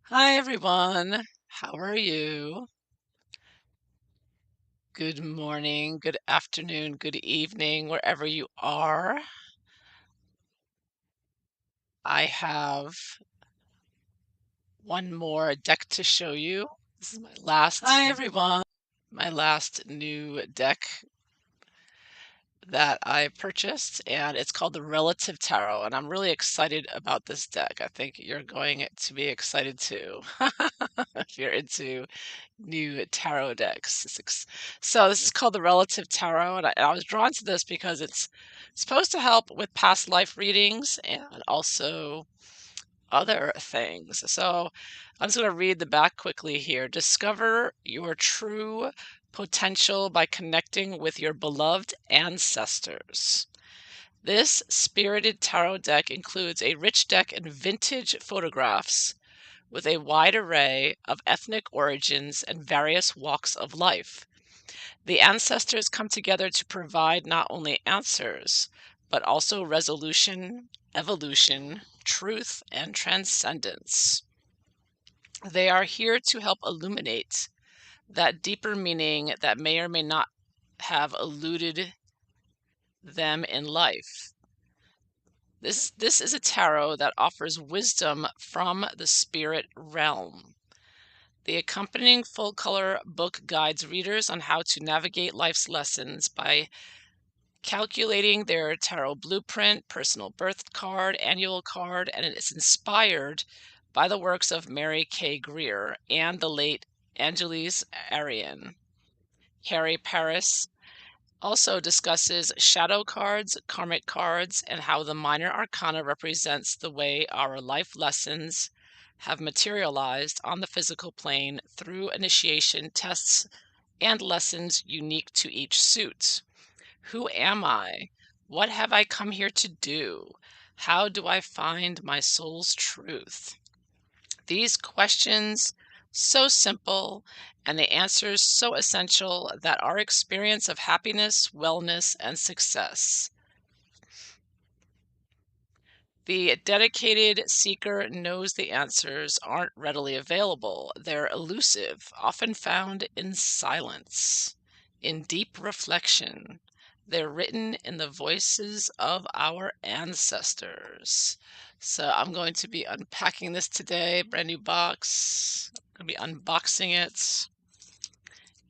Hi, everyone. How are you? Good morning, good afternoon, good evening, wherever you are. I have one more deck to show you. This is Hi, everyone. My last new deck that I purchased, and it's called the Relative Tarot, and I'm really excited about this deck. I think you're going to be excited too, if you're into new tarot decks. So this is called the Relative Tarot, and I was drawn to this because it's supposed to help with past life readings and also other things. So I'm just going to read the back quickly here. Discover your true potential by connecting with your beloved ancestors. This spirited tarot deck includes a rich deck and vintage photographs with a wide array of ethnic origins and various walks of life. The ancestors come together to provide not only answers, but also resolution, evolution, truth, and transcendence. They are here to help illuminate that deeper meaning that may or may not have eluded them in life. This is a tarot that offers wisdom from the spirit realm. The accompanying full-color book guides readers on how to navigate life's lessons by calculating their tarot blueprint, personal birth card, annual card, and it is inspired by the works of Mary K. Greer and the late Angeles Arrien. Harry Paris also discusses shadow cards, karmic cards, and how the minor arcana represents the way our life lessons have materialized on the physical plane through initiation tests and lessons unique to each suit. Who am I? What have I come here to do? How do I find my soul's truth? These questions, so simple, and the answers so essential that our experience of happiness, wellness, and success. The dedicated seeker knows the answers aren't readily available. They're elusive, often found in silence, in deep reflection. They're written in the voices of our ancestors. So I'm going to be unpacking this today, brand new box. I'm going to be unboxing it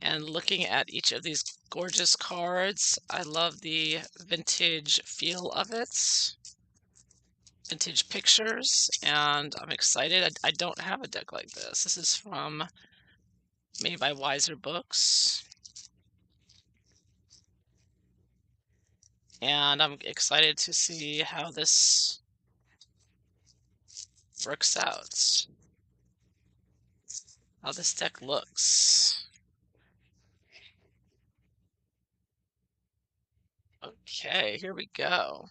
and looking at each of these gorgeous cards. I love the vintage feel of it, vintage pictures, and I'm excited. I don't have a deck like this. This is from made by Wiser Books, and I'm excited to see how this works out, how this deck looks. Okay, here we go.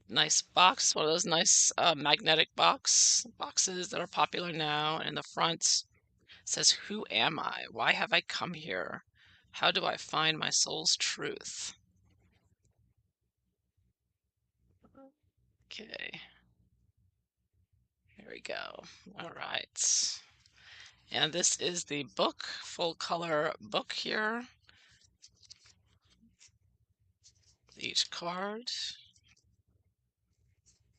Nice box, one of those nice magnetic boxes that are popular now. And in the front it says, "Who am I? Why have I come here? How do I find my soul's truth?" Okay, here we go. All right. And this is the book, full color book here. Each card.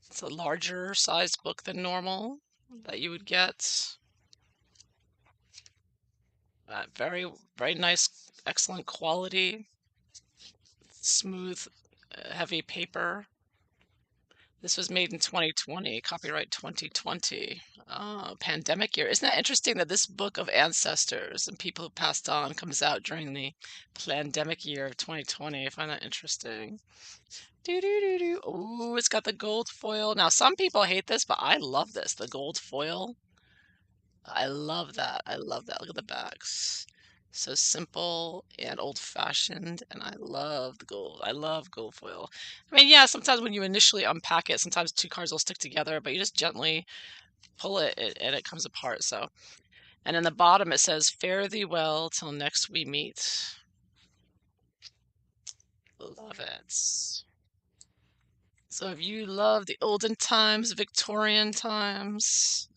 It's a larger sized book than normal that you would get. Very, very nice, excellent quality, smooth, heavy paper. This was made in 2020, copyright 2020. Oh, pandemic year. Isn't that interesting that this book of ancestors and people who passed on comes out during the pandemic year of 2020? I find that interesting. Do do do do. Oh, it's got the gold foil. Now, some people hate this, but I love this. The gold foil. I love that. I love that. Look at the backs. So simple and old-fashioned, and I love the gold. I love gold foil. I mean, yeah, sometimes when you initially unpack it, sometimes two cards will stick together, but you just gently pull and it comes apart. So, and in the bottom it says, "Fare thee well till next we meet." Love it. So if you love the olden times, Victorian times,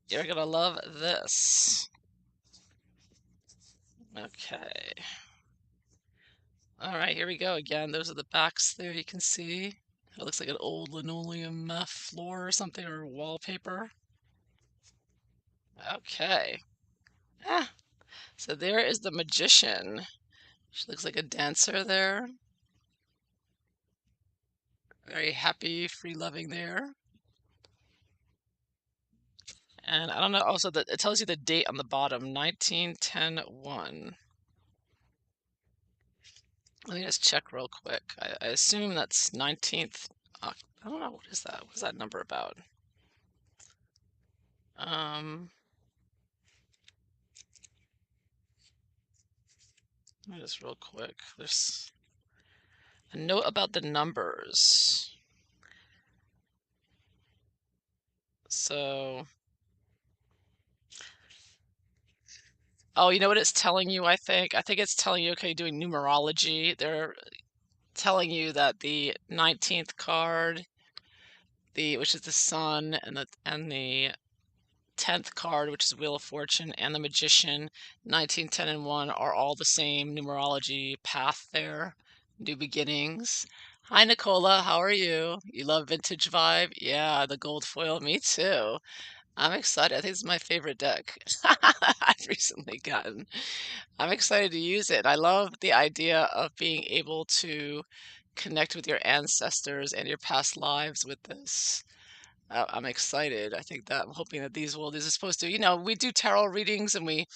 You're gonna love this. Okay. All right, here we go again. Those are the backs there you can see. It looks like an old linoleum floor or something, or wallpaper. Okay. Ah, so there is the magician. She looks like a dancer there. Very happy, free-loving there. And I don't know, also that it tells you the date on the bottom, 1910-1. Let me just check real quick. I assume that's 19th. I don't know, what is that? What is that number about? Um, Let me just real quick. There's a note about the numbers. So, oh, you know what it's telling you, I think? I think it's telling you, okay, doing numerology. They're telling you that the 19th card, which is the Sun, and the 10th card, which is Wheel of Fortune, and the Magician, 19, 10, and 1 are all the same numerology path there. New beginnings. Hi, Nicola. How are you? You love vintage vibe? Yeah, the gold foil. Me too. I'm excited. I think it's my favorite deck I've recently gotten. I'm excited to use it. I love the idea of being able to connect with your ancestors and your past lives with this. I'm excited. I think that I'm hoping that these are supposed to, we do tarot readings and we,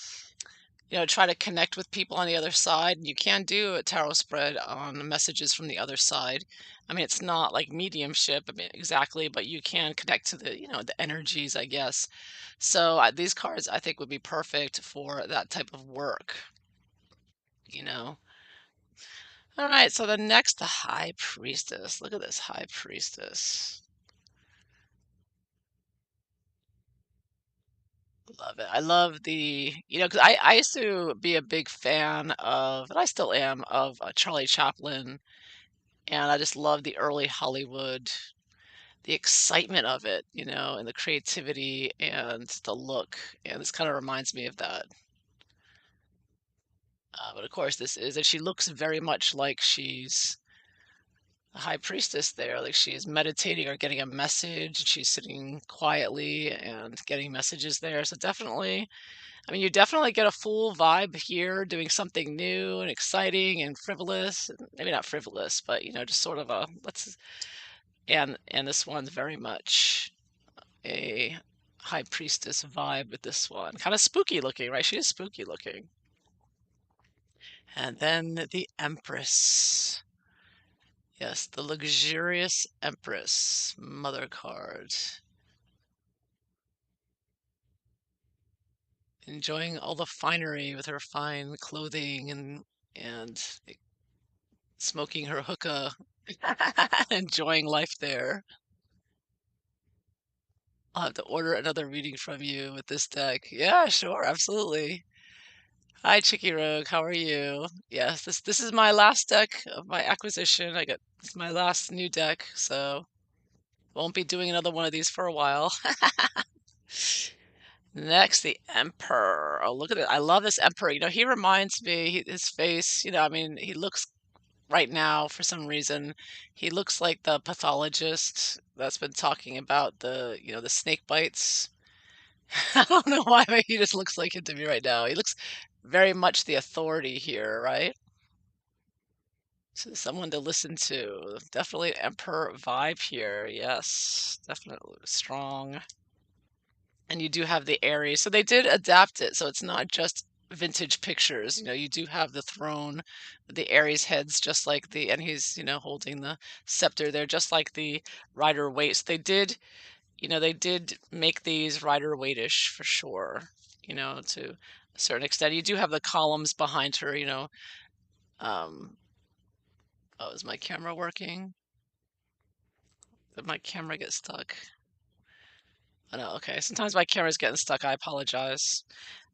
try to connect with people on the other side. You can do a tarot spread on messages from the other side. I mean, it's not like mediumship, I mean, exactly, but you can connect to the energies, I guess. So these cards, I think, would be perfect for that type of work, you know. All right, so the next, the High Priestess. Look at this High Priestess. Love it. I love because I used to be a big fan of, and I still am, of Charlie Chaplin. And I just love the early Hollywood, the excitement of it, and the creativity and the look. And this kind of reminds me of that. But of course, and she looks very much like she's a high priestess there, like she's meditating or getting a message. And she's sitting quietly and getting messages there. So definitely. I mean, you definitely get a full vibe here doing something new and exciting and frivolous. Maybe not frivolous, but just sort of a let's and this one's very much a high priestess vibe with this one. Kind of spooky looking, right? She is spooky looking. And then the Empress. Yes, the luxurious Empress mother card. Enjoying all the finery with her fine clothing and smoking her hookah, enjoying life there. I'll have to order another reading from you with this deck. Yeah, sure, absolutely. Hi, Chicky Rogue. How are you? Yes, this is my last deck of my acquisition. This is my last new deck, so won't be doing another one of these for a while. Next, the Emperor. Oh, look at it. I love this Emperor. He reminds me, his face, I mean, he looks right now, for some reason, he looks like the pathologist that's been talking about the snake bites. I don't know why, but he just looks like him to me right now. He looks very much the authority here, right? So someone to listen to. Definitely Emperor vibe here. Yes, definitely strong. And you do have the Aries. So they did adapt it. So it's not just vintage pictures. You do have the throne, the Aries heads, just like and he's, holding the scepter there, just like the Rider Waite. So they did make these Rider Waite-ish for sure, to a certain extent. You do have the columns behind her, um, oh, is my camera working? Did my camera get stuck? Oh, no, okay. Sometimes my camera's getting stuck. I apologize.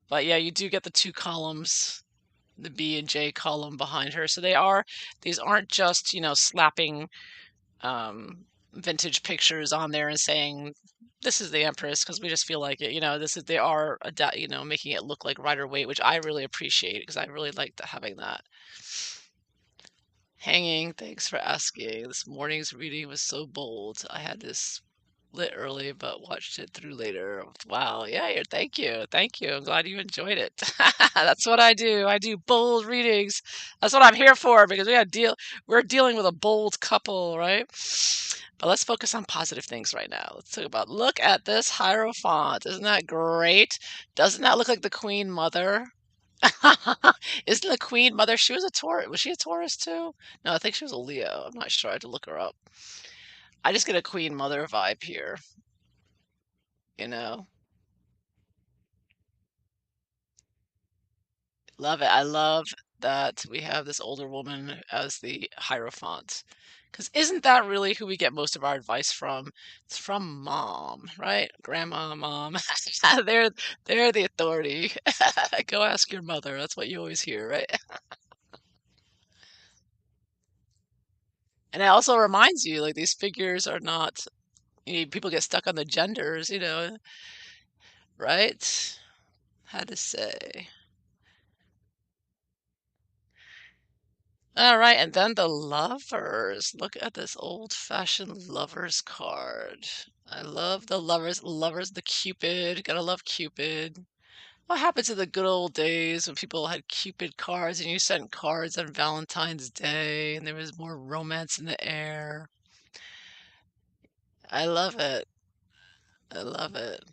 But yeah, you do get the two columns, the B and J column behind her. So these aren't just, slapping vintage pictures on there and saying, This is the Empress because we just feel like it. They are making it look like Rider-Waite, which I really appreciate because I really liked having that. Hanging, thanks for asking. This morning's reading was so bold. I had this lit early, but watched it through later. Wow, yeah, thank you. Thank you. I'm glad you enjoyed it. That's what I do. I do bold readings. That's what I'm here for because we're dealing with a bold couple, right? But let's focus on positive things right now. Let's talk about look at this Hierophant. Isn't that great? Doesn't that look like the Queen Mother? Isn't the Queen Mother? She was a Taurus. Was she a Taurus too? No, I think she was a Leo. I'm not sure. I had to look her up. I just get a Queen Mother vibe here, you know. Love it. I love that we have this older woman as the Hierophant. Because isn't that really who we get most of our advice from? It's from mom, right? Grandma, mom. They're they're the authority. Go ask your mother. That's what you always hear, right? And it also reminds you, like these figures are not, people get stuck on the genders, right? How to say. All right, and then the lovers. Look at this old-fashioned lovers card. I love the lovers. Lovers, the Cupid. Gotta love Cupid. What happened to the good old days when people had Cupid cards and you sent cards on Valentine's Day and there was more romance in the air? I love it. I love it.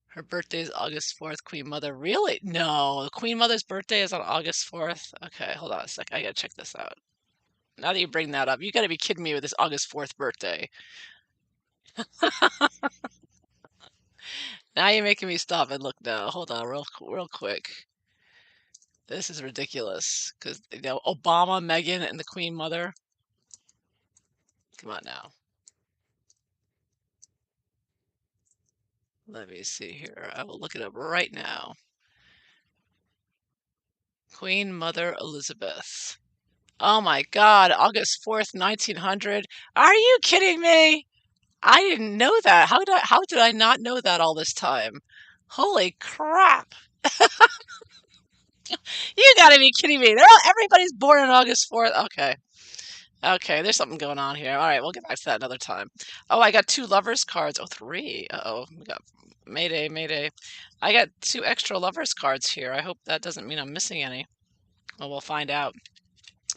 Her birthday is August 4th, Queen Mother. Really? No, Queen Mother's birthday is on August 4th. Okay, hold on a sec. I gotta check this out. Now that you bring that up, you gotta be kidding me with this August 4th birthday. Now you're making me stop and look now. Hold on, real quick. This is ridiculous. Because, Obama, Meghan, and the Queen Mother. Come on now. Let me see here. I will look it up right now. Queen Mother Elizabeth. Oh my God, August 4th, 1900. Are you kidding me? I didn't know that. How did I not know that all this time? Holy crap. You gotta be kidding me. Everybody's born on August 4th. Okay. Okay, there's something going on here. All right, we'll get back to that another time. Oh, I got two lovers cards. Oh, three. Uh-oh. We got Mayday, Mayday. I got two extra lovers cards here. I hope that doesn't mean I'm missing any. Well, we'll find out.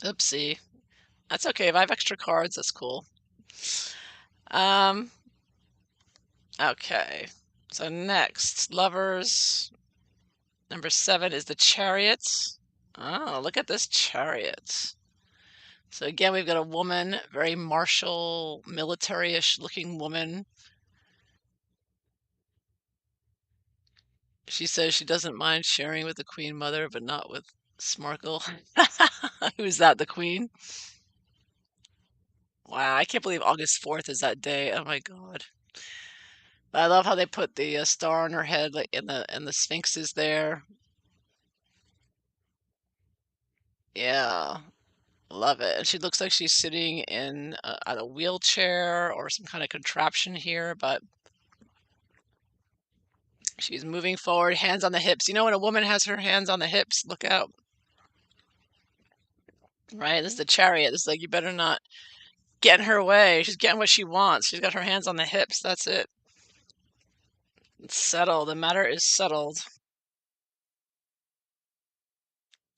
Oopsie. That's okay. If I have extra cards, that's cool. Um, okay. So next, lovers. Number 7 is the Chariot. Oh, look at this Chariot. So again, we've got a woman, very martial, military-ish looking woman. She says she doesn't mind sharing with the Queen Mother, but not with Smarkle. Who's that, the Queen? Wow, I can't believe August 4th is that day. Oh my God. I love how they put the star on her head, like and the Sphinx is there. Yeah, love it. And she looks like she's sitting in on a wheelchair or some kind of contraption here, but she's moving forward, hands on the hips. You know, when a woman has her hands on the hips, look out, right? This is the Chariot. This is like, you better not get in her way. She's getting what she wants. She's got her hands on the hips. That's it. It's settled. The matter is settled.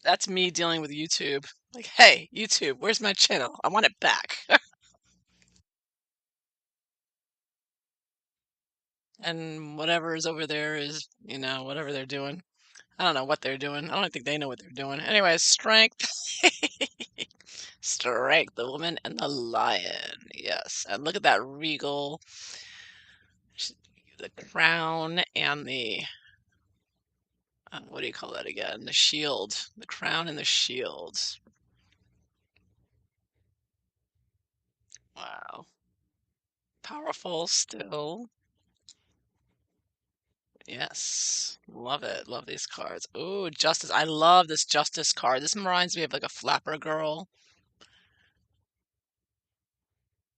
That's me dealing with YouTube. Like, hey, YouTube, where's my channel? I want it back. And whatever is over there is, whatever they're doing. I don't know what they're doing. I don't think they know what they're doing. Anyway, strength. Strength, the woman and the lion. Yes. And look at that regal, the crown and the, what do you call that again? The shield. The crown and the shield. Wow. Powerful still. Yes. Love it. Love these cards. Ooh, Justice. I love this Justice card. This reminds me of like a Flapper Girl.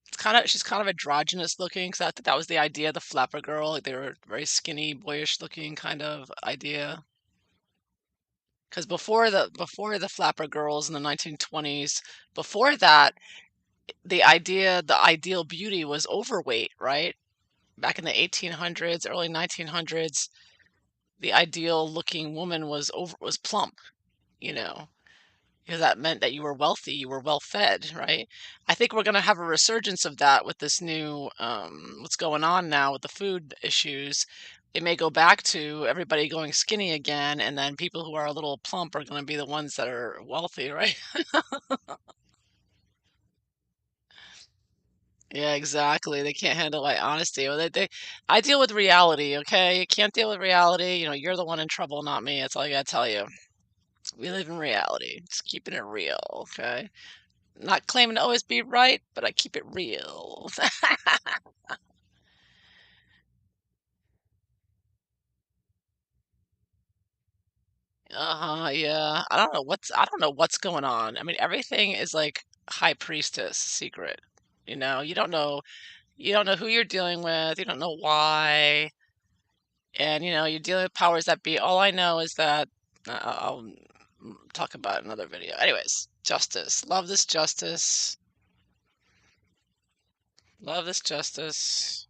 It's she's kind of androgynous looking, 'cause I think that was the idea, the flapper girl, like, they were very skinny, boyish looking kind of idea. Because before the flapper girls in the 1920s, before that, the ideal beauty was overweight, right? Back in the 1800s, early 1900s, the ideal looking woman was plump, you know, because that meant that you were wealthy, you were well fed, right? I think we're going to have a resurgence of that with this new what's going on now with the food issues. It may go back to everybody going skinny again, and then people who are a little plump are going to be the ones that are wealthy, right? Yeah, exactly. They can't handle my honesty. Well, I deal with reality, okay? You can't deal with reality. You're the one in trouble, not me. That's all I gotta tell you. We live in reality. Just keeping it real, okay? Not claiming to always be right, but I keep it real. Uh-huh, yeah. I don't know what's going on. I mean, everything is like high priestess secret. You don't know who you're dealing with. You don't know why. And you're dealing with powers that be. All I know is that I'll talk about it in another video. Anyways, justice. Love this justice. Love this justice.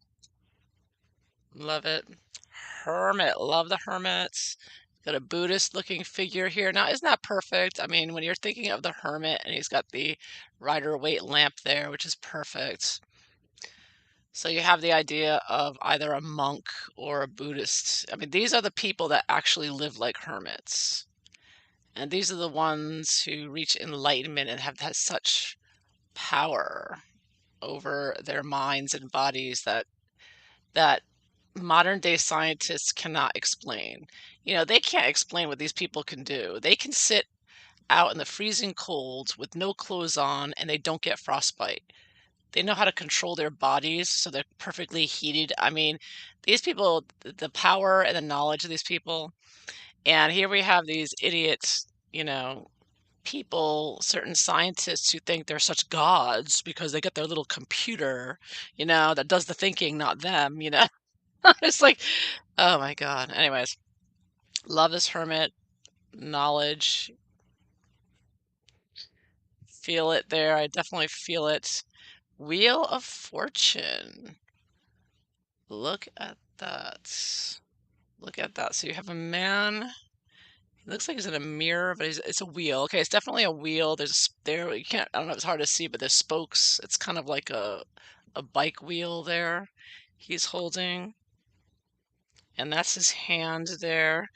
Love it. Hermit. Love the hermits. Got a Buddhist looking figure here. Now, isn't that perfect? I mean, when you're thinking of the hermit and he's got the Rider-Waite lamp there, which is perfect. So you have the idea of either a monk or a Buddhist. I mean, these are the people that actually live like hermits. And these are the ones who reach enlightenment and have had such power over their minds and bodies that modern day scientists cannot explain. They can't explain what these people can do. They can sit out in the freezing cold with no clothes on and they don't get frostbite. They know how to control their bodies so they're perfectly heated. I mean, these people, the power and the knowledge of these people, and here we have these idiots, people, certain scientists who think they're such gods because they get their little computer, that does the thinking, not them. It's like, oh my God. Anyways, love this hermit knowledge. Feel it there. I definitely feel it. Wheel of Fortune. Look at that. Look at that. So you have a man. He looks like he's in a mirror, but it's a wheel. Okay, it's definitely a wheel. There you can't. I don't know if it's hard to see, but there's spokes. It's kind of like a bike wheel there. He's holding, and that's his hand there.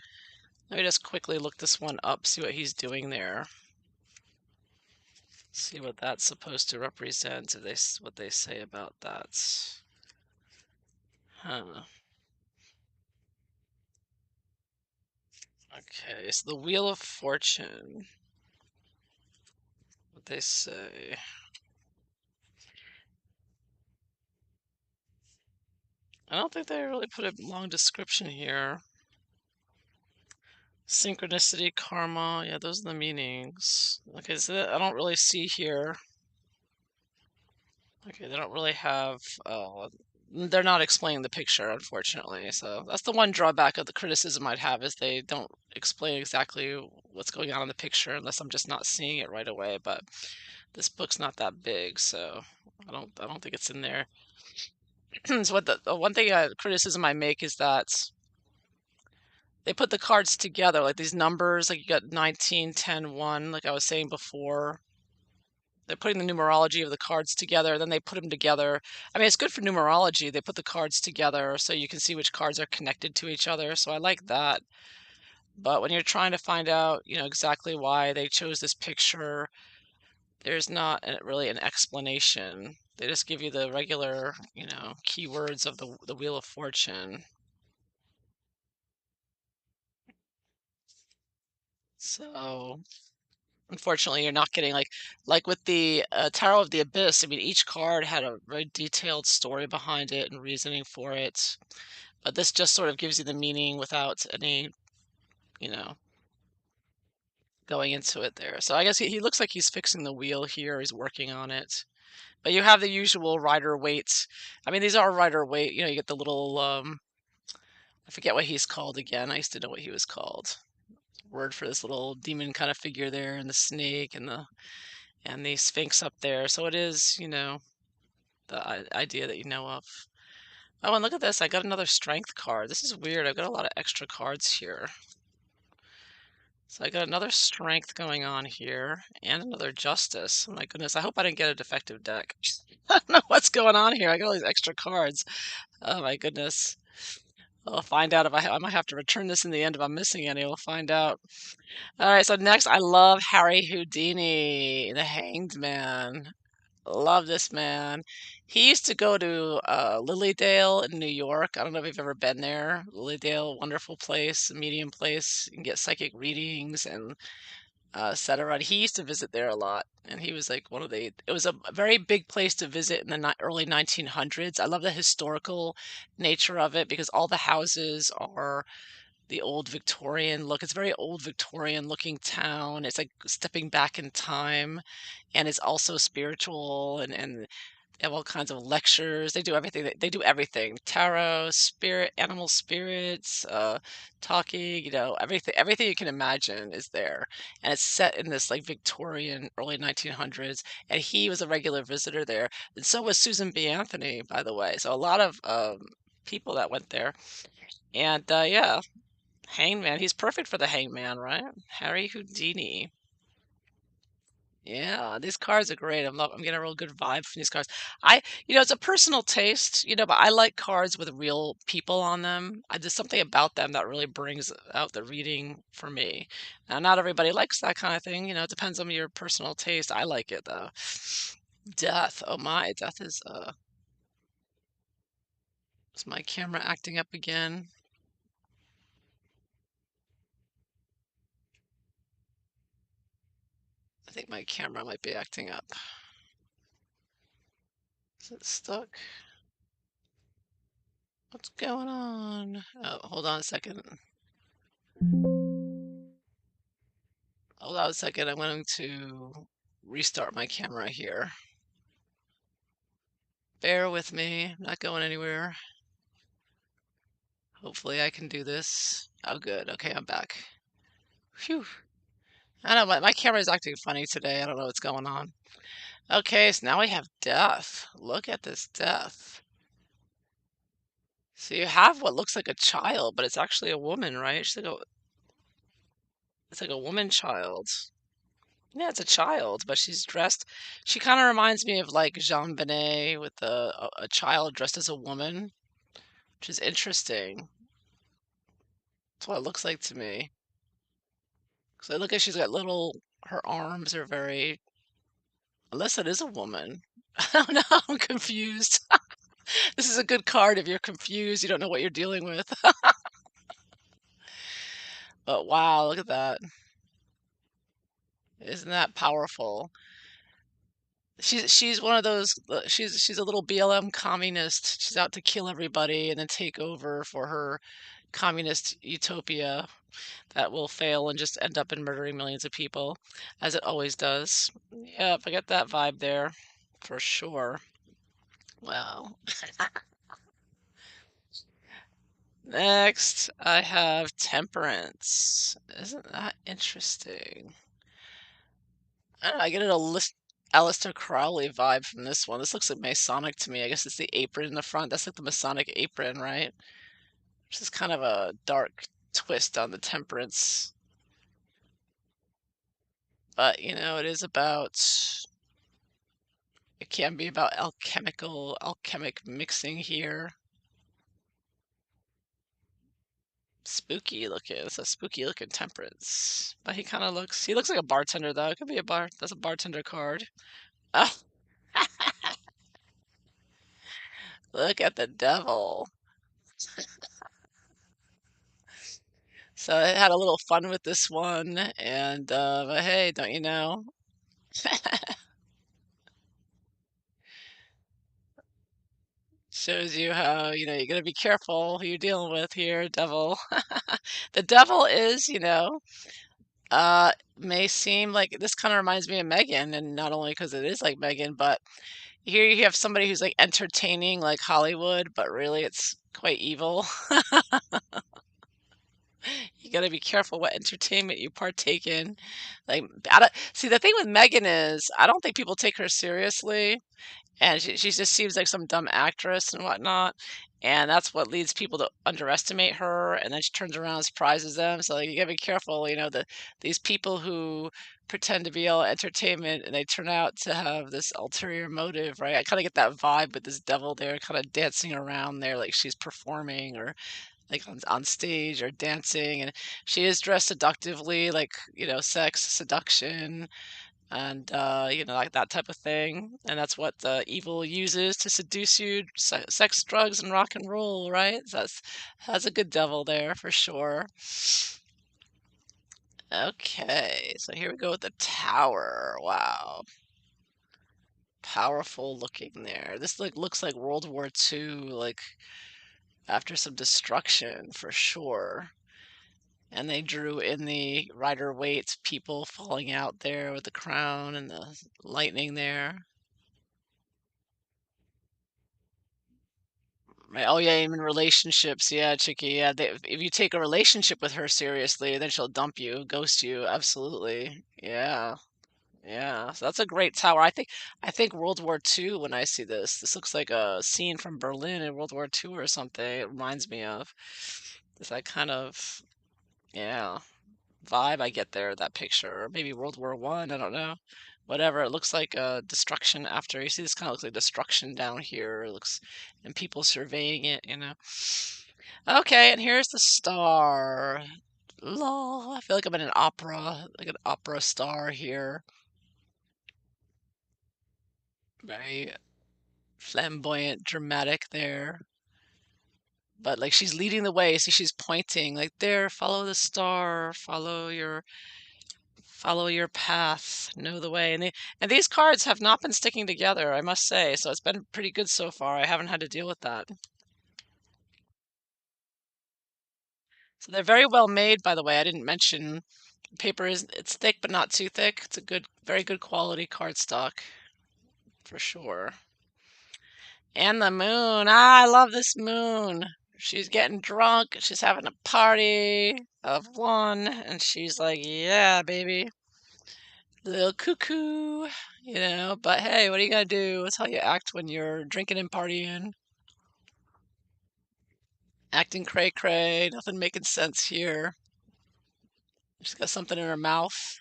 Let me just quickly look this one up, see what he's doing there. See what that's supposed to represent. What they say about that. Huh. Okay, so the Wheel of Fortune. What they say. I don't think they really put a long description here. Synchronicity, karma, yeah, those are the meanings. Okay, so I don't really see here. Okay, they don't really have, they're not explaining the picture, unfortunately. So that's the one drawback of the criticism I'd have is they don't explain exactly what's going on in the picture unless I'm just not seeing it right away. But this book's not that big, so I don't think it's in there. So what the one thing criticism I make is that they put the cards together, like these numbers, like you got 19, 10, 1, like I was saying before. They're putting the numerology of the cards together, then they put them together. I mean, it's good for numerology. They put the cards together so you can see which cards are connected to each other. So I like that. But when you're trying to find out, exactly why they chose this picture, there's not really an explanation. They just give you the regular, keywords of the Wheel of Fortune. So unfortunately, you're not getting like with the Tarot of the Abyss. I mean, each card had a very detailed story behind it and reasoning for it. But this just sort of gives you the meaning without any, you know, going into it there. So I guess he looks like he's fixing the wheel here. He's working on it. But you have the usual Rider Waite. I mean, these are Rider Waite. You get the little I forget what he's called again. I used to know what he was called. Word for this little demon kind of figure there, and the snake and the Sphinx up there. So it is, the idea that you know of. Oh, and look at this. I got another strength card. This is weird. I've got a lot of extra cards here. So I got another strength going on here and another justice. Oh my goodness. I hope I didn't get a defective deck. I don't know what's going on here. I got all these extra cards. Oh my goodness. I'll find out if I might have to return this in the end if I'm missing any. We'll find out. All right, so next I love Harry Houdini, the Hanged Man. Love this man. He used to go to Lilydale in New York. I don't know if you've ever been there. Lilydale, wonderful place, a medium place. You can get psychic readings and etc. He used to visit there a lot, and he was like one of the. It was a very big place to visit in the early 1900s. I love the historical nature of it because all the houses are the old Victorian look. It's a very old Victorian looking town. It's like stepping back in time, and it's also spiritual and they have all kinds of lectures. They do everything. They do everything. Tarot, spirit, animal spirits, talking, everything you can imagine is there. And it's set in this like Victorian early 1900s. And he was a regular visitor there. And so was Susan B. Anthony, by the way. So a lot of people that went there. And yeah, Hangman. He's perfect for the Hangman, right? Harry Houdini. Yeah, these cards are great. I'm getting a real good vibe from these cards. It's a personal taste, but I like cards with real people on them. There's something about them that really brings out the reading for me. Now, not everybody likes that kind of thing. It depends on your personal taste. I like it though. Death. Oh my, death is my camera acting up again? I think my camera might be acting up. Is it stuck? What's going on? Oh, hold on a second. Hold on a second. I'm going to restart my camera here. Bear with me. I'm not going anywhere. Hopefully I can do this. Oh, good. Okay, I'm back. Phew. I don't know. My camera is acting funny today. I don't know what's going on. Okay, so now we have death. Look at this death. So you have what looks like a child, but it's actually a woman, right? It's like a woman child. Yeah, it's a child, but she's dressed. She kind of reminds me of like Jean Benet with a child dressed as a woman, which is interesting. That's what it looks like to me. So look at she's got her arms are very, unless it is a woman. I don't know, I'm confused. This is a good card if you're confused, you don't know what you're dealing with. But wow, look at that. Isn't that powerful? She's one of those she's a little BLM communist. She's out to kill everybody and then take over for her communist utopia that will fail and just end up in murdering millions of people, as it always does. Yep, I get that vibe there for sure. Well, next I have Temperance. Isn't that interesting? I don't know, I get Aleister Crowley vibe from this one. This looks like Masonic to me. I guess it's the apron in the front. That's like the Masonic apron, right? Which is kind of a dark twist on the Temperance. But, it is it can be about alchemic mixing here. Spooky looking. It's a spooky looking Temperance. But he looks like a bartender though. It could be that's a bartender card. Oh, look at the devil. So I had a little fun with this one, and but hey, don't you know? Shows you how, you gotta be careful who you're dealing with here, devil. The devil is, may seem like this kind of reminds me of Megan, and not only because it is like Megan, but here you have somebody who's like entertaining like Hollywood, but really it's quite evil. You got to be careful what entertainment you partake in. Like, see, the thing with Megan is, I don't think people take her seriously, and she just seems like some dumb actress and whatnot. And that's what leads people to underestimate her. And then she turns around and surprises them. So like, you gotta be careful, these people who pretend to be all entertainment and they turn out to have this ulterior motive, right? I kind of get that vibe with this devil there, kind of dancing around there like she's performing or like on stage or dancing. And she is dressed seductively, like, sex, seduction, and like that type of thing. And that's what the evil uses to seduce you: sex, drugs, and rock and roll, right? So that's a good devil there for sure. Okay, so here we go with the tower. Wow, powerful looking there. This looks like World War II, like after some destruction for sure. And they drew in the Rider Waite people falling out there with the crown and the lightning there. Right. Oh yeah, even relationships. Yeah, Chicky. Yeah, if you take a relationship with her seriously, then she'll dump you, ghost you. Absolutely. Yeah. Yeah. So that's a great tower. I think World War II when I see this. This looks like a scene from Berlin in World War II or something. It reminds me of. It's that kind of, yeah, vibe I get there, that picture. Or maybe World War One, I don't know. Whatever. It looks like destruction after. You see, this kind of looks like destruction down here. It looks, and people surveying it. Okay, and here's the star. Lol, I feel like I'm in an opera, like an opera star here. Very flamboyant, dramatic there. But like she's leading the way, see she's pointing like there, follow the star, follow your path, know the way. And these cards have not been sticking together, I must say. So it's been pretty good so far. I haven't had to deal with that. So they're very well made, by the way. I didn't mention paper it's thick but not too thick. It's a very good quality cardstock for sure. And the moon. Ah, I love this moon. She's getting drunk. She's having a party of one, and she's like, "Yeah, baby." Little cuckoo. But hey, what are you gonna do? That's how you act when you're drinking and partying. Acting cray cray, nothing making sense here. She's got something in her mouth.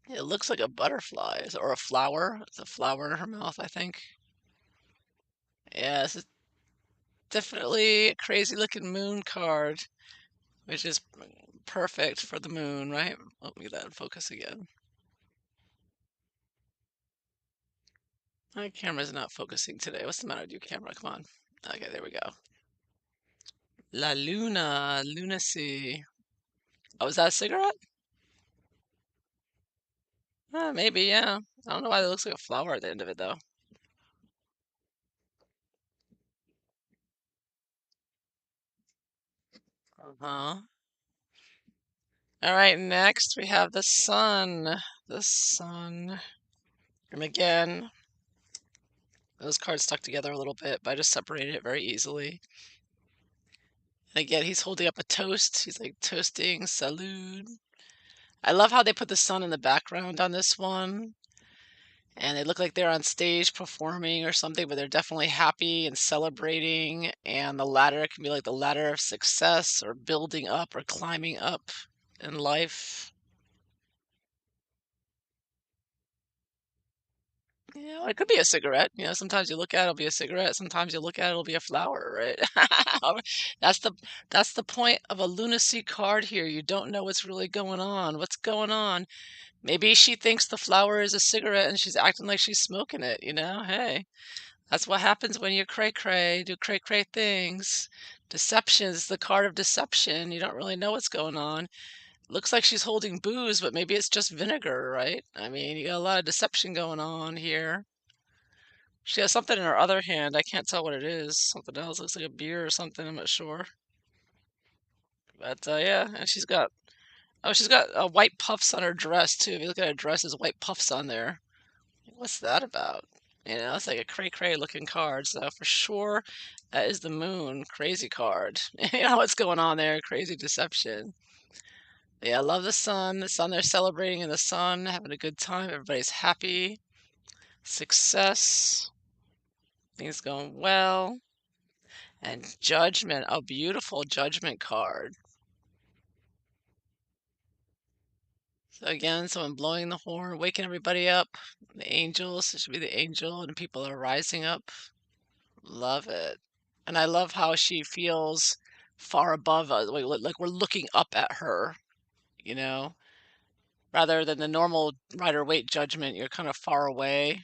It looks like a butterfly or a flower. It's a flower in her mouth, I think. Yeah, this is definitely a crazy looking moon card, which is perfect for the moon, right? Let me get that in focus again. My camera's not focusing today. What's the matter with you, camera? Come on. Okay, there we go. La Luna, lunacy. Oh, is that a cigarette? Maybe, yeah. I don't know why it looks like a flower at the end of it, though. Uh-huh. All right, next we have the sun. The sun. And again, those cards stuck together a little bit, but I just separated it very easily. And again, he's holding up a toast. He's like toasting, salud. I love how they put the sun in the background on this one. And they look like they're on stage performing or something, but they're definitely happy and celebrating. And the ladder can be like the ladder of success or building up or climbing up in life. It could be a cigarette. Sometimes you look at it'll be a cigarette. Sometimes you look at it'll be a flower, right? That's the that's the point of a lunacy card here. You don't know what's really going on. What's going on? Maybe she thinks the flower is a cigarette and she's acting like she's smoking it. Hey, that's what happens when you cray cray, do cray cray things. Deception is the card of deception. You don't really know what's going on. Looks like she's holding booze, but maybe it's just vinegar, right? I mean, you got a lot of deception going on here. She has something in her other hand. I can't tell what it is. Something else. Looks like a beer or something. I'm not sure. But yeah, and she's got white puffs on her dress too. If you look at her dress, there's white puffs on there. What's that about? You know, it's like a cray cray looking card. So for sure, that is the moon. Crazy card. You know what's going on there? Crazy deception. Yeah, I love the sun. The sun, they're celebrating in the sun, having a good time. Everybody's happy. Success. Things going well. And judgment. A beautiful judgment card. So again, someone blowing the horn, waking everybody up. The angels, it should be the angel, and people are rising up. Love it. And I love how she feels far above us, like we're looking up at her, you know, rather than the normal Rider-Waite judgment, you're kind of far away,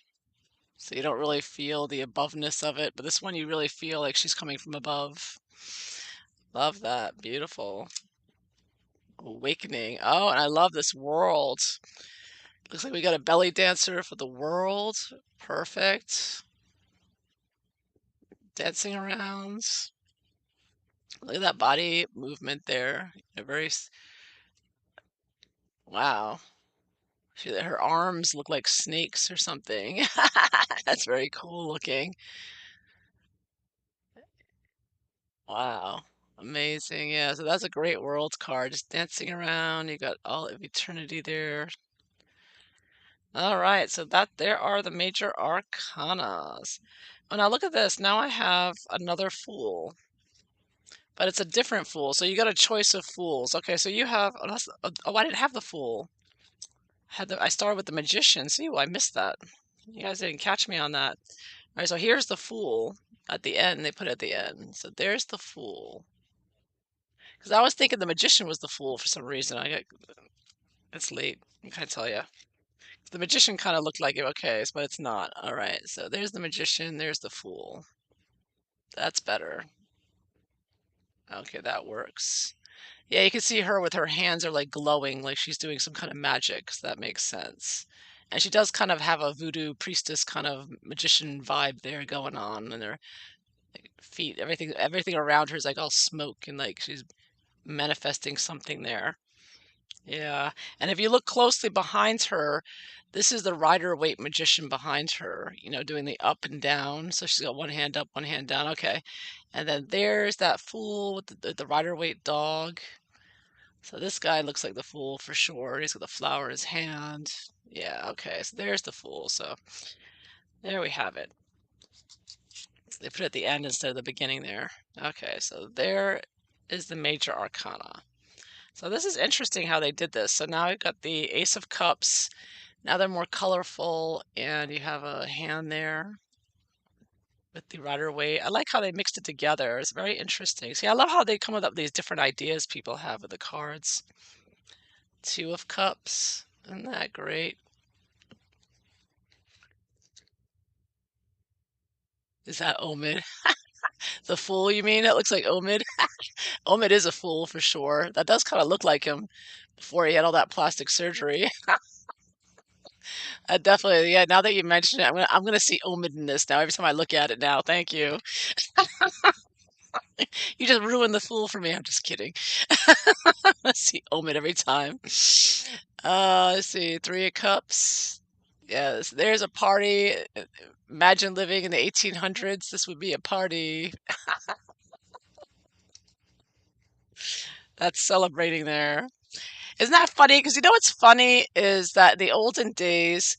so you don't really feel the aboveness of it. But this one, you really feel like she's coming from above. Love that. Beautiful. Awakening. Oh, and I love this world. Looks like we got a belly dancer for the world. Perfect. Dancing around. Look at that body movement there. Wow. Her arms look like snakes or something. That's very cool looking. Wow. Amazing. Yeah, so that's a great world card. Just dancing around. You got all of eternity there. All right, so that there are the major arcanas. Oh, now look at this. Now I have another fool, but it's a different fool. So you got a choice of fools. Okay, so you have, oh, I didn't have the fool. I started with the magician. See, well, I missed that. You guys didn't catch me on that. All right, so here's the fool at the end. They put it at the end. So there's the fool. Because I was thinking the magician was the fool for some reason. It's late. I can't tell you. The magician kind of looked like it, okay, but it's not. All right, so there's the magician. There's the fool. That's better. Okay, that works. Yeah, you can see her with her hands are like glowing, like she's doing some kind of magic, so that makes sense. And she does kind of have a voodoo priestess kind of magician vibe there going on, and her feet, everything around her is like all smoke and like she's manifesting something there. Yeah. And if you look closely behind her, this is the Rider-Waite magician behind her, doing the up and down. So she's got one hand up, one hand down. Okay. And then there's that fool with the Rider-Waite dog. So this guy looks like the fool for sure. He's got the flower in his hand. Yeah, okay. So there's the fool. So there we have it. They put it at the end instead of the beginning there. Okay, so there is the major arcana. So this is interesting how they did this. So now we've got the Ace of Cups. Now they're more colorful, and you have a hand there with the Rider-Waite. I like how they mixed it together. It's very interesting. See, I love how they come up with these different ideas people have with the cards. Two of Cups. Isn't that great? Is that Omid? The Fool, you mean? It looks like Omid. Omid is a fool for sure. That does kind of look like him before he had all that plastic surgery. Definitely, yeah. Now that you mention it, I'm gonna see Omid in this now. Every time I look at it now, thank you. You just ruined the fool for me. I'm just kidding. I see Omid every time. Let's see, Three of Cups. Yes, there's a party. Imagine living in the 1800s. This would be a party. That's celebrating there. Isn't that funny? Because you know what's funny is that in the olden days,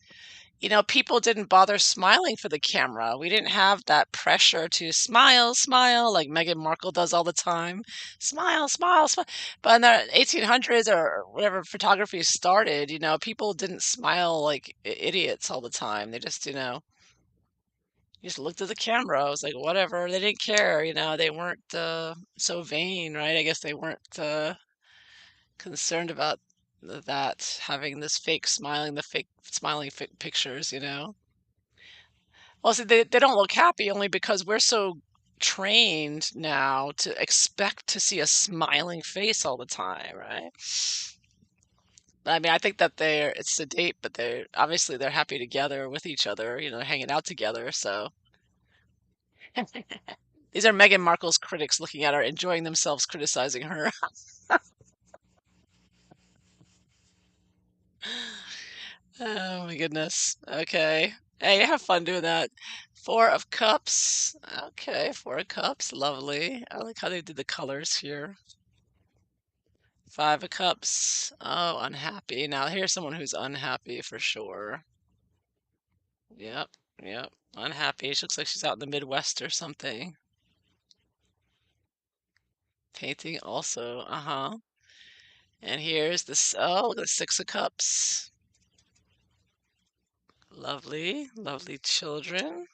people didn't bother smiling for the camera. We didn't have that pressure to smile, smile, like Meghan Markle does all the time. Smile, smile, smile. But in the 1800s or whatever photography started, people didn't smile like idiots all the time. They just looked at the camera. I was like, whatever. They didn't care. They weren't so vain, right? I guess they weren't concerned about that having this fake smiling, the fake smiling pictures. Well, see, they don't look happy only because we're so trained now to expect to see a smiling face all the time, right? I mean, I think that it's sedate, but they're happy together with each other, hanging out together. So These are Meghan Markle's critics looking at her, enjoying themselves criticizing her. Oh my goodness. Okay. Hey, have fun doing that. Four of Cups. Okay, Four of Cups. Lovely. I like how they did the colors here. Five of Cups. Oh, unhappy. Now here's someone who's unhappy for sure. Yep, yep. Unhappy. She looks like she's out in the Midwest or something. Painting also. Uh-huh. And here's this. Oh, look at the Six of Cups. Lovely, lovely children.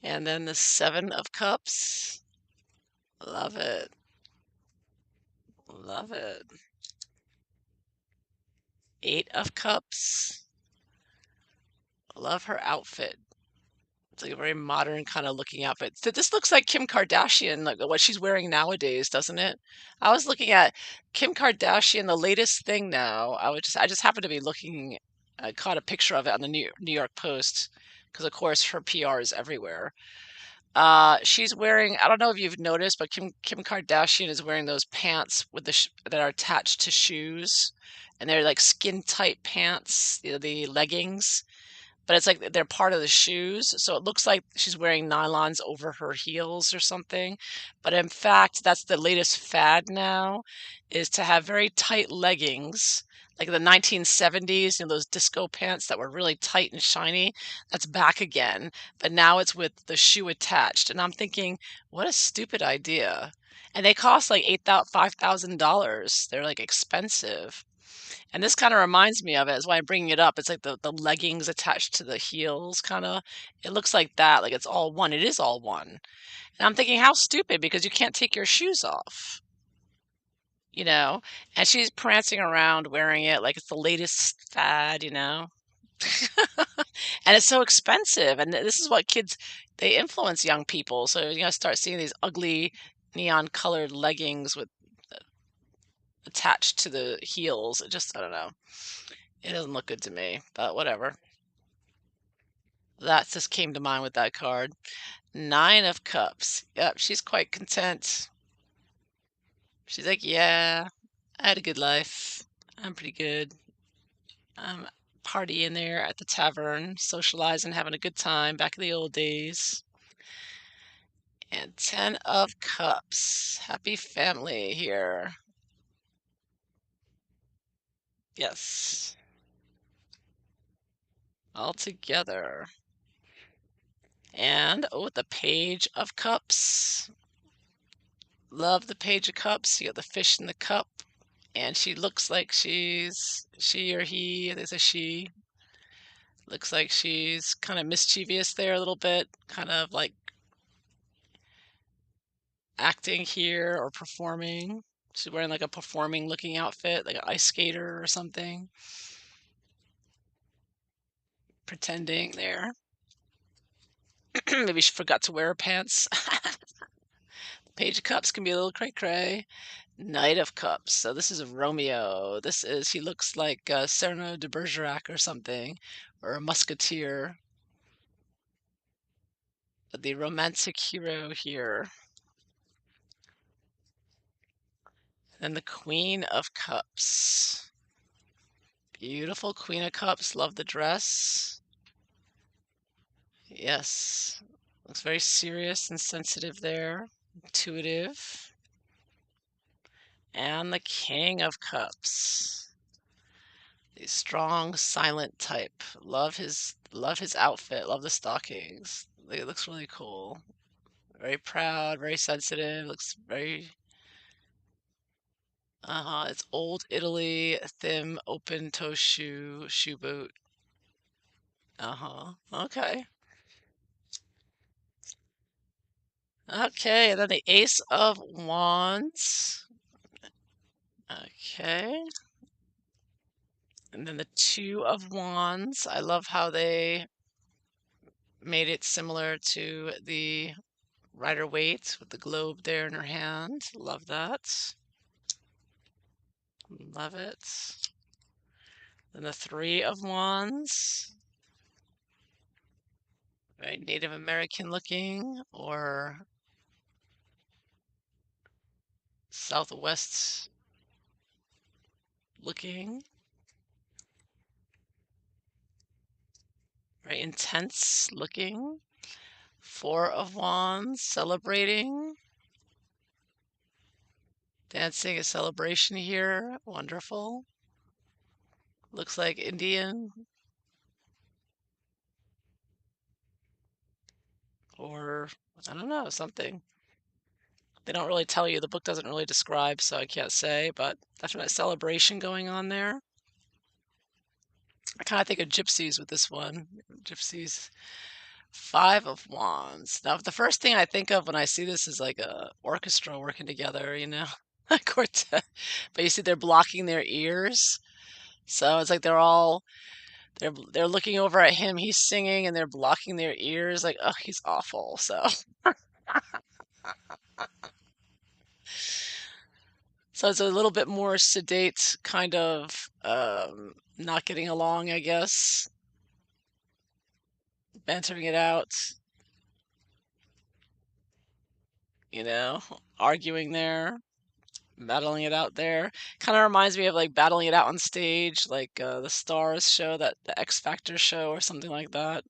And then the Seven of Cups. Love it. Love it. Eight of Cups. Love her outfit. It's like a very modern kind of looking outfit. So this looks like Kim Kardashian, like what she's wearing nowadays, doesn't it? I was looking at Kim Kardashian, the latest thing now. I just happened to be looking, I caught a picture of it on the New York Post because of course her PR is everywhere. She's wearing, I don't know if you've noticed, but Kim Kardashian is wearing those pants with that are attached to shoes, and they're like skin tight pants, the leggings, but it's like they're part of the shoes. So it looks like she's wearing nylons over her heels or something. But in fact, that's the latest fad now, is to have very tight leggings, like the 1970s, those disco pants that were really tight and shiny. That's back again, but now it's with the shoe attached. And I'm thinking, what a stupid idea. And they cost like $5,000. They're like expensive. And this kind of reminds me of it. That's why I'm bringing it up. It's like the leggings attached to the heels, kind of. It looks like that, like it's all one. It is all one. And I'm thinking, how stupid, because you can't take your shoes off, you know? And she's prancing around wearing it like it's the latest fad. And it's so expensive. And this is what kids, they influence young people. So, start seeing these ugly neon colored leggings with attached to the heels. It just, I don't know. It doesn't look good to me, but whatever. That just came to mind with that card. Nine of Cups. Yep, she's quite content. She's like, yeah, I had a good life. I'm pretty good. I'm partying there at the tavern, socializing, having a good time back in the old days. And Ten of Cups. Happy family here. Yes. All together. And, oh, the Page of Cups. Love the Page of Cups. You got the fish in the cup. And she looks like she or he, there's a she, looks like she's kind of mischievous there a little bit, kind of like acting here or performing. She's wearing like a performing looking outfit, like an ice skater or something, pretending there. Maybe she forgot to wear her pants. Page of Cups can be a little cray cray. Knight of Cups. So this is Romeo. He looks like Cyrano de Bergerac or something, or a musketeer. The romantic hero here. And the Queen of Cups. Beautiful Queen of Cups. Love the dress. Yes. Looks very serious and sensitive there. Intuitive. And the King of Cups. The strong, silent type. Love his outfit. Love the stockings. It looks really cool. Very proud, very sensitive. Looks very It's old Italy, thin open toe shoe boot. Okay. Okay, and then the Ace of Wands. Okay. And then the Two of Wands. I love how they made it similar to the Rider-Waite with the globe there in her hand. Love that. Love it. Then the Three of Wands. Right, Native American looking or Southwest looking, right? Intense looking. Four of Wands, celebrating, dancing a celebration here. Wonderful. Looks like Indian or I don't know, something. They don't really tell you. The book doesn't really describe, so I can't say, but definite celebration going on there. I kind of think of gypsies with this one. Gypsies. Five of Wands. Now, the first thing I think of when I see this is like a orchestra working together, a quartet. But you see, they're blocking their ears, so it's like they're looking over at him. He's singing, and they're blocking their ears. Like, oh, he's awful. So it's a little bit more sedate, kind of not getting along, I guess, bantering it out, you know, arguing there. Battling it out there. Kind of reminds me of like battling it out on stage, like the Stars show, that the X Factor show or something like that.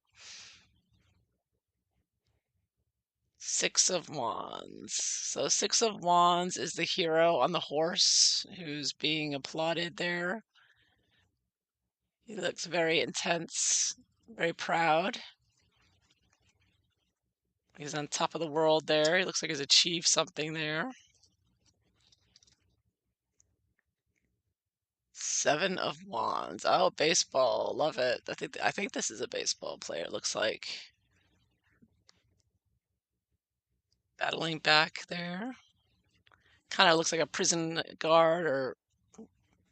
Six of Wands. So Six of Wands is the hero on the horse who's being applauded there. He looks very intense, very proud. He's on top of the world there. He looks like he's achieved something there. Seven of Wands. Oh, baseball. Love it. I think this is a baseball player, it looks like. Battling back there. Kind of looks like a prison guard or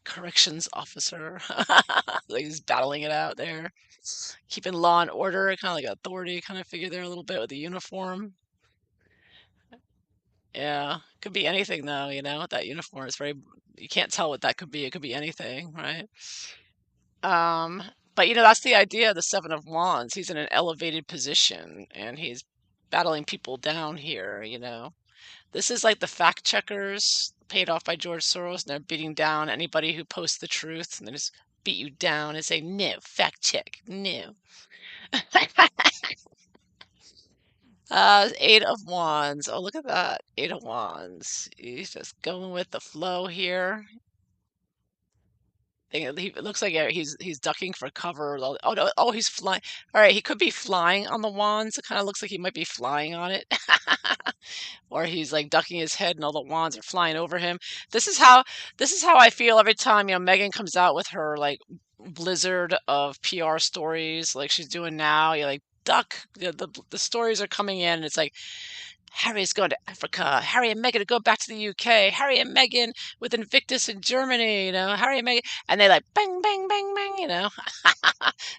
corrections officer. Like he's battling it out there. Keeping law and order, kind of like authority kind of figure there a little bit with the uniform. Yeah, could be anything though, that uniform is very, you can't tell what that could be. It could be anything, right? Um, but that's the idea of the Seven of Wands. He's in an elevated position and he's battling people down here. This is like the fact checkers paid off by George Soros, and they're beating down anybody who posts the truth, and they just beat you down and say, no, fact check, no. Eight of Wands. Oh, look at that. Eight of Wands. He's just going with the flow here. It looks like he's ducking for cover. Oh no! Oh, he's flying. All right, he could be flying on the wands. It kind of looks like he might be flying on it, or he's like ducking his head, and all the wands are flying over him. This is how I feel every time Megan comes out with her like blizzard of PR stories, like she's doing now. You're like, duck. The stories are coming in, and it's like, Harry's going to Africa. Harry and Meghan to go back to the UK. Harry and Meghan with Invictus in Germany. Harry and Meghan, and they like bang, bang, bang, bang.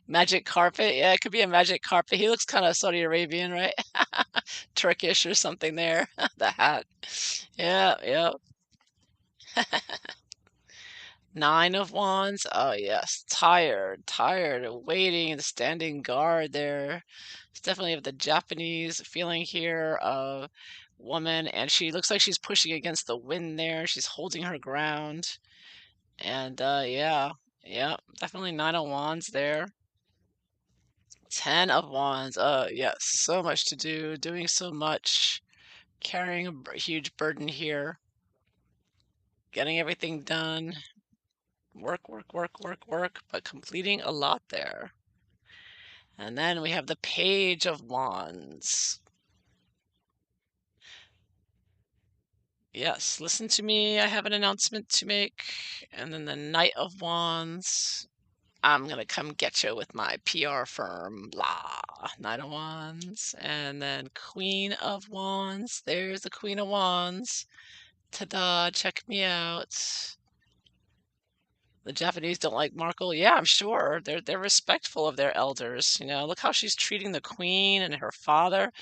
Magic carpet. Yeah, it could be a magic carpet. He looks kind of Saudi Arabian, right? Turkish or something there. The hat. Yeah, yeah. Nine of Wands. Oh, yes. Tired of waiting and standing guard there. It's definitely of the Japanese feeling here of woman, and she looks like she's pushing against the wind there. She's holding her ground. And yeah, yeah, definitely Nine of Wands there. Ten of Wands. Yes, so much to do, doing so much, carrying a huge burden here, getting everything done. Work, work, work, work, work, but completing a lot there. And then we have the Page of Wands. Yes, listen to me. I have an announcement to make. And then the Knight of Wands. I'm going to come get you with my PR firm. Blah. Knight of Wands. And then Queen of Wands. There's the Queen of Wands. Ta-da, check me out. The Japanese don't like Markle. Yeah, I'm sure. They're respectful of their elders. Look how she's treating the queen and her father.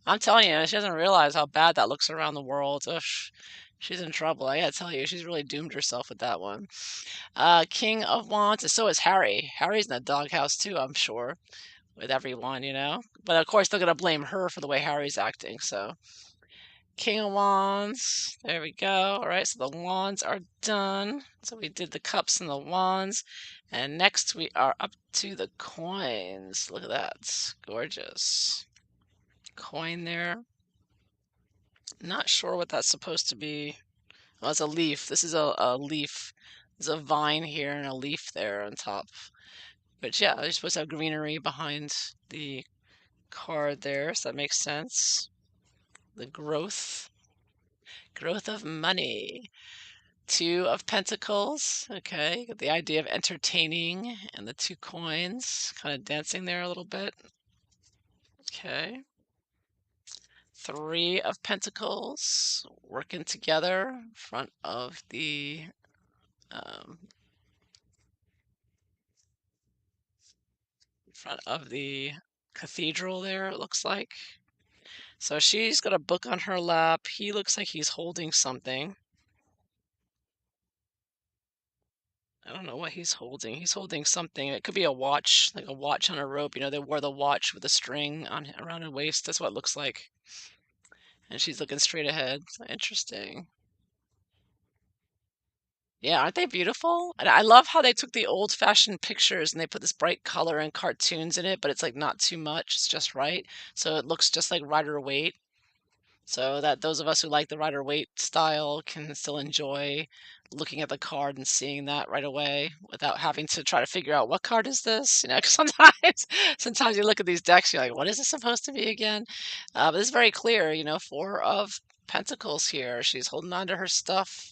I'm telling you, she doesn't realize how bad that looks around the world. Ugh, she's in trouble. I gotta tell you, she's really doomed herself with that one. King of Wands, and so is Harry. Harry's in the doghouse too, I'm sure. with everyone, you know? But of course, they're going to blame her for the way Harry's acting. So, King of Wands. There we go. All right, so the wands are done. So we did the cups and the wands. And next we are up to the coins. Look at that. Gorgeous. Coin there. Not sure what that's supposed to be. Well, it's a leaf. This is a leaf. There's a vine here and a leaf there on top. But yeah, you're supposed to have greenery behind the card there, so that makes sense. The growth of money. Two of Pentacles. Okay, got the idea of entertaining and the two coins, kind of dancing there a little bit. Okay. Three of Pentacles, working together in front of the um, cathedral there, it looks like. So she's got a book on her lap. He looks like he's holding something. I don't know what he's holding. He's holding something. It could be a watch, like a watch on a rope. You know, they wore the watch with a string on around her waist. That's what it looks like. And she's looking straight ahead. Interesting. Yeah, aren't they beautiful? And I love how they took the old-fashioned pictures and they put this bright color and cartoons in it, but it's like not too much. It's just right. So it looks just like Rider-Waite. So that those of us who like the Rider-Waite style can still enjoy looking at the card and seeing that right away without having to try to figure out what card is this. You know, 'cause sometimes you look at these decks, you're like, what is this supposed to be again? But it's very clear, you know, Four of Pentacles here. She's holding on to her stuff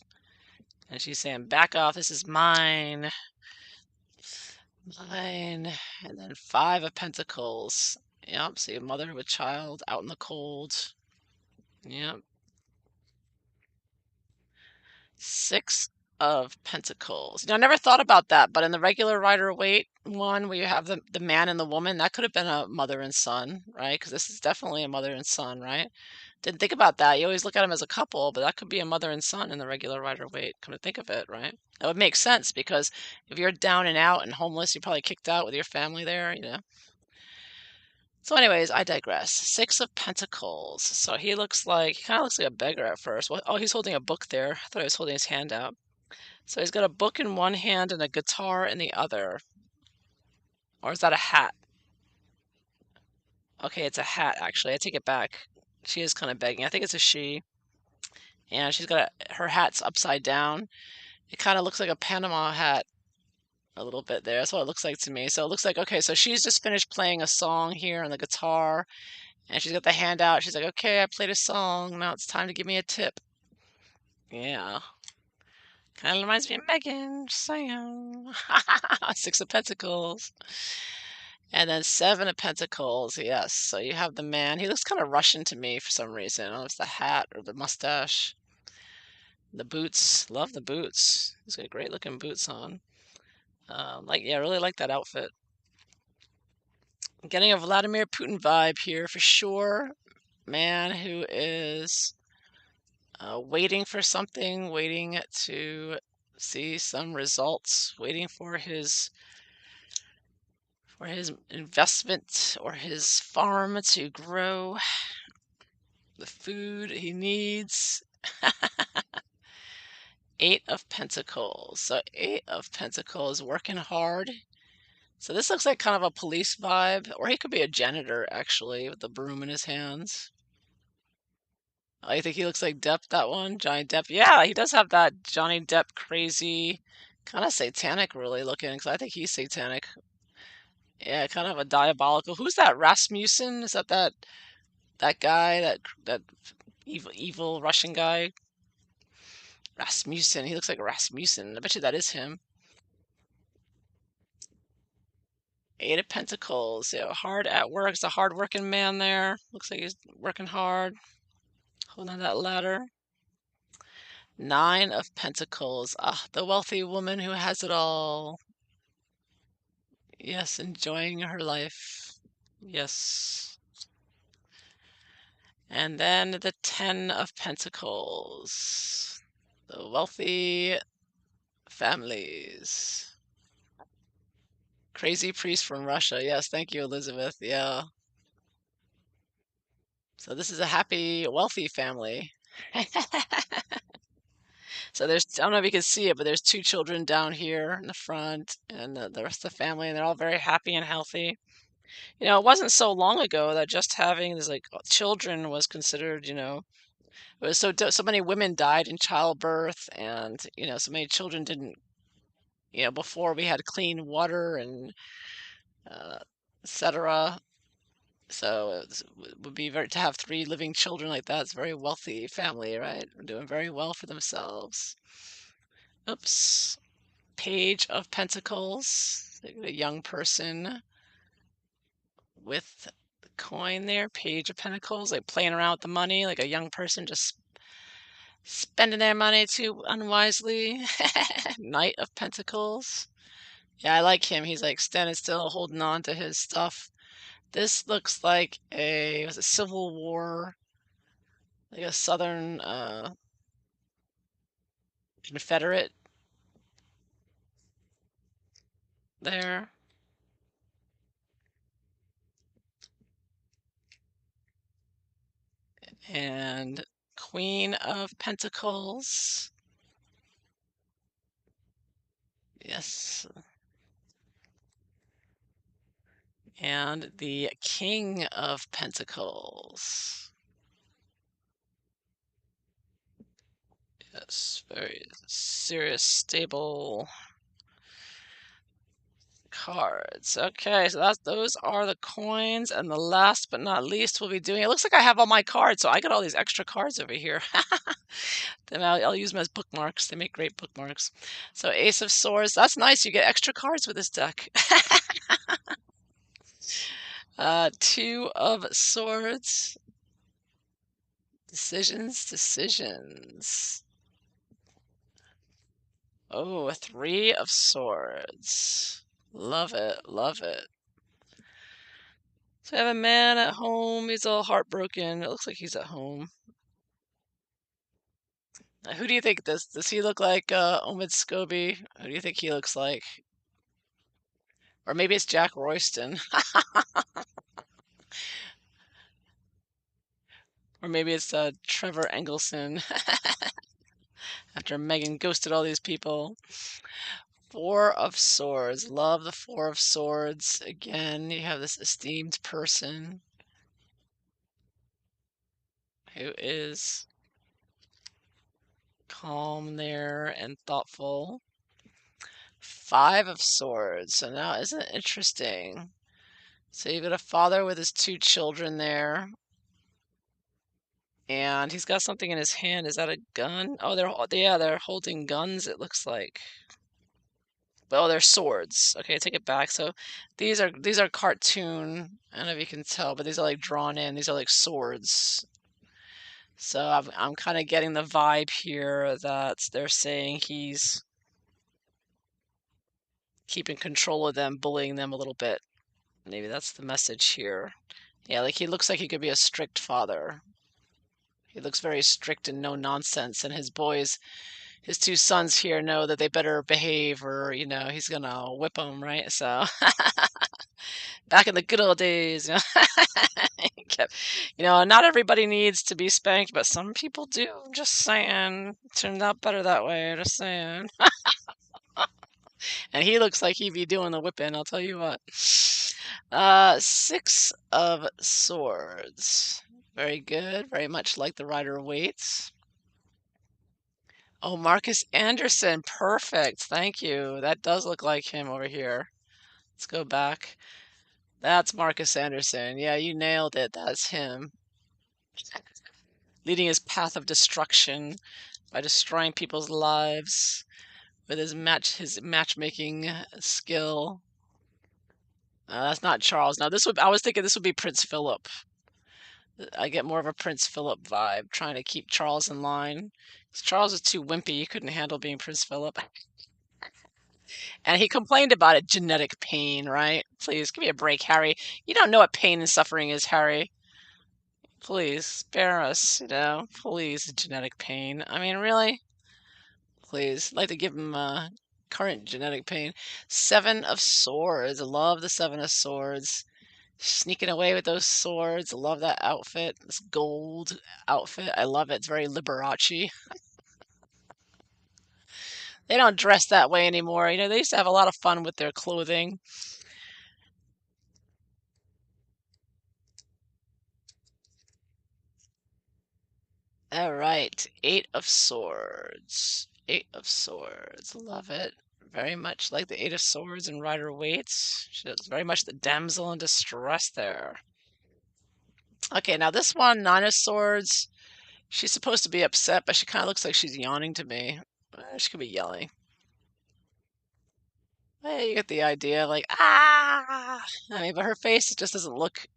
and she's saying, back off, this is mine. Mine. And then Five of Pentacles. Yep, see a mother with child out in the cold. Yep. Six of Pentacles. You know, I never thought about that, but in the regular Rider-Waite one, where you have the man and the woman, that could have been a mother and son, right? Because this is definitely a mother and son, right? Didn't think about that. You always look at them as a couple, but that could be a mother and son in the regular Rider-Waite. Come to think of it, right? That would make sense because if you're down and out and homeless, you're probably kicked out with your family there, you know? So anyways, I digress. Six of Pentacles. So he kind of looks like a beggar at first. Well, oh, he's holding a book there. I thought he was holding his hand out. So he's got a book in one hand and a guitar in the other. Or is that a hat? Okay, it's a hat, actually. I take it back. She is kind of begging. I think it's a she. And she's got her hat's upside down. It kind of looks like a Panama hat a little bit there. That's what it looks like to me. So it looks like, okay, so she's just finished playing a song here on the guitar. And she's got the hand out. She's like, okay, I played a song. Now it's time to give me a tip. Yeah. Kind of reminds me of Megan. Just saying. Six of Pentacles. And then Seven of Pentacles. Yes. So you have the man. He looks kind of Russian to me for some reason. I don't know if it's the hat or the mustache. The boots. Love the boots. He's got great looking boots on. Yeah, I really like that outfit. I'm getting a Vladimir Putin vibe here for sure. Man who is waiting for something, waiting to see some results, waiting for his investment or his farm to grow the food he needs. Eight of Pentacles. So Eight of Pentacles, working hard. So this looks like kind of a police vibe, or he could be a janitor actually, with the broom in his hands. Oh, you think he looks like Depp, that one? Johnny Depp. Yeah, he does have that Johnny Depp crazy, kind of satanic really looking, because I think he's satanic. Yeah, kind of a diabolical. Who's that? Rasmussen? Is that guy, that evil Russian guy? Rasmussen. He looks like Rasmussen. I bet you that is him. Eight of Pentacles. Yeah, hard at work. It's a hard-working man there. Looks like he's working hard. Holding on that ladder. Nine of Pentacles. Ah, the wealthy woman who has it all. Yes, enjoying her life. Yes. And then the Ten of Pentacles. The wealthy families. Crazy priest from Russia. Yes, thank you, Elizabeth. Yeah. So this is a happy, wealthy family. So there's, I don't know if you can see it, but there's two children down here in the front and the rest of the family, and they're all very happy and healthy. It wasn't so long ago that just having this like children was considered, it was so many women died in childbirth, and so many children didn't, before we had clean water and uh, etc. So it would be very to have three living children like that. It's a very wealthy family, right? Doing very well for themselves. Oops. Page of Pentacles. A young person with the coin there. Page of Pentacles, like playing around with the money, like a young person just spending their money too unwisely. Knight of Pentacles. Yeah, I like him. He's like standing still, holding on to his stuff. This looks like it was a Civil War, like a Southern Confederate there. And Queen of Pentacles. Yes. And the King of Pentacles. Yes, very serious, stable cards. Okay, so those are the coins, and the last but not least we'll be doing. It looks like I have all my cards, so I got all these extra cards over here. Then I'll use them as bookmarks. They make great bookmarks. So Ace of Swords. That's nice. You get extra cards with this deck. Two of Swords. Decisions. Oh, a Three of Swords. Love it, love it. So I have a man at home. He's all heartbroken. It looks like he's at home. Who do you think this? Does he look like Omid Scobie? Who do you think he looks like? Or maybe it's Jack Royston. Or maybe it's Trevor Engelson after Megan ghosted all these people. Four of Swords. Love the Four of Swords. Again, you have this esteemed person who is calm there and thoughtful. Five of Swords. So now, isn't it interesting? So you've got a father with his two children there. And he's got something in his hand. Is that a gun? Oh, they're holding guns, it looks like. Oh, they're swords. Okay, take it back. So these are cartoon. I don't know if you can tell, but these are like drawn in. These are like swords. So I'm kind of getting the vibe here that they're saying he's keeping control of them, bullying them a little bit. Maybe that's the message here. Yeah, like he looks like he could be a strict father. He looks very strict and no nonsense, and his two sons here know that they better behave or, he's gonna whip them, right? So back in the good old days, he kept, not everybody needs to be spanked, but some people do. Just saying. Turned out better that way, just saying. And he looks like he'd be doing the whipping, I'll tell you what. Six of Swords. Very good. Very much like the Rider-Waite. Oh, Marcus Anderson. Perfect. Thank you. That does look like him over here. Let's go back. That's Marcus Anderson. Yeah, you nailed it. That's him. Leading his path of destruction by destroying people's lives with his matchmaking skill. That's not Charles. Now I was thinking this would be Prince Philip. I get more of a Prince Philip vibe, trying to keep Charles in line. 'Cause Charles is too wimpy. He couldn't handle being Prince Philip. And he complained about it, genetic pain, right? Please, give me a break, Harry. You don't know what pain and suffering is, Harry. Please, spare us, Please, genetic pain. I mean, really? Please, I'd like to give him Current genetic pain. Seven of Swords. I love the Seven of Swords. Sneaking away with those swords. Love that outfit. This gold outfit. I love it. It's very Liberace. They don't dress that way anymore. They used to have a lot of fun with their clothing. All right. Eight of Swords. Eight of Swords. Love it. Very much like the Eight of Swords and Rider Waite. She's very much the damsel in distress there. Okay, now this one, Nine of Swords. She's supposed to be upset, but she kind of looks like she's yawning to me. She could be yelling. You get the idea, like, ah! I mean, but her face just doesn't look,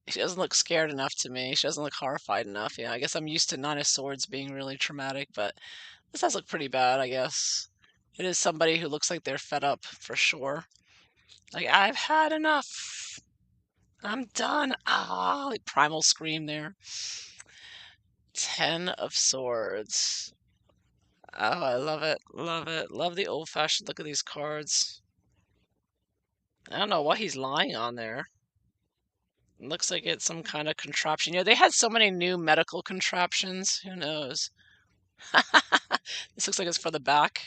she doesn't look scared enough to me. She doesn't look horrified enough. I guess I'm used to Nine of Swords being really traumatic, but this does look pretty bad, I guess. It is somebody who looks like they're fed up, for sure. Like, I've had enough. I'm done. Ah, like primal scream there. Ten of Swords. Oh, I love it. Love it. Love the old-fashioned look of these cards. I don't know what he's lying on there. It looks like it's some kind of contraption. They had so many new medical contraptions. Who knows? This looks like it's for the back.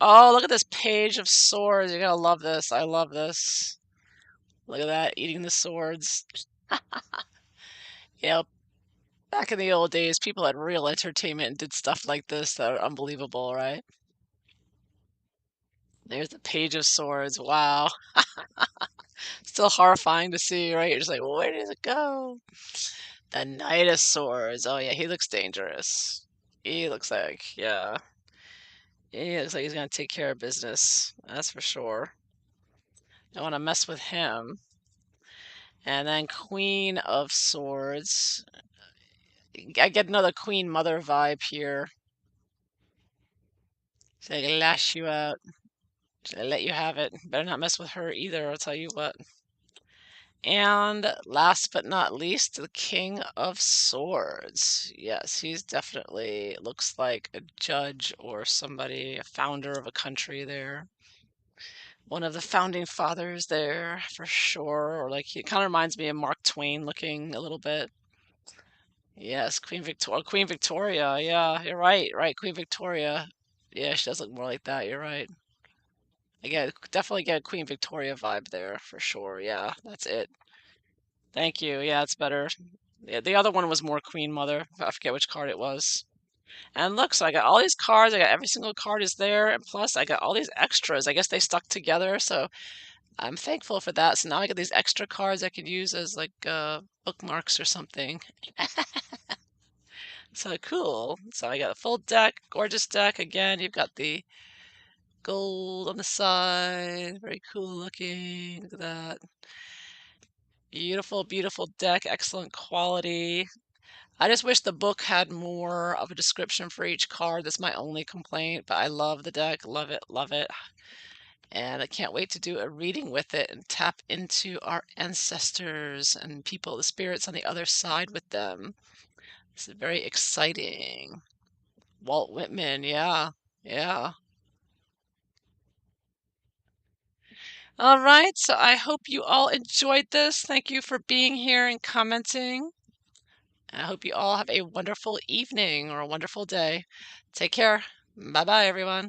Oh, look at this Page of Swords. You're gonna love this. I love this. Look at that, eating the swords. Back in the old days, people had real entertainment and did stuff like this that are unbelievable, right? There's the Page of Swords. Wow. Still horrifying to see, right? You're just like, well, where does it go? The Knight of Swords. Oh, yeah, he looks dangerous. He looks like, yeah. He looks like he's going to take care of business. That's for sure. Don't want to mess with him. And then Queen of Swords. I get another Queen Mother vibe here. She's like, lash you out. She's like, let you have it. Better not mess with her either, I'll tell you what. And last but not least, the King of Swords. Yes, he's definitely looks like a judge or somebody, a founder of a country there. One of the founding fathers there for sure. Or like he kind of reminds me of Mark Twain looking a little bit. Yes, Queen Victoria. Queen Victoria. Yeah, you're right. Right, Queen Victoria. Yeah, she does look more like that. You're right. Definitely get a Queen Victoria vibe there for sure. Yeah, that's it. Thank you. Yeah, it's better. Yeah, the other one was more Queen Mother. I forget which card it was. And look, so I got all these cards. I got every single card is there, and plus I got all these extras. I guess they stuck together, so I'm thankful for that. So now I got these extra cards I could use as like bookmarks or something. So cool. So I got a full deck, gorgeous deck. Again, you've got the gold on the side. Very cool looking. Look at that. Beautiful, beautiful deck. Excellent quality. I just wish the book had more of a description for each card. That's my only complaint, but I love the deck. Love it, love it. And I can't wait to do a reading with it and tap into our ancestors and people, the spirits on the other side with them. This is very exciting. Walt Whitman, yeah, yeah. All right, so I hope you all enjoyed this. Thank you for being here and commenting. I hope you all have a wonderful evening or a wonderful day. Take care. Bye bye, everyone.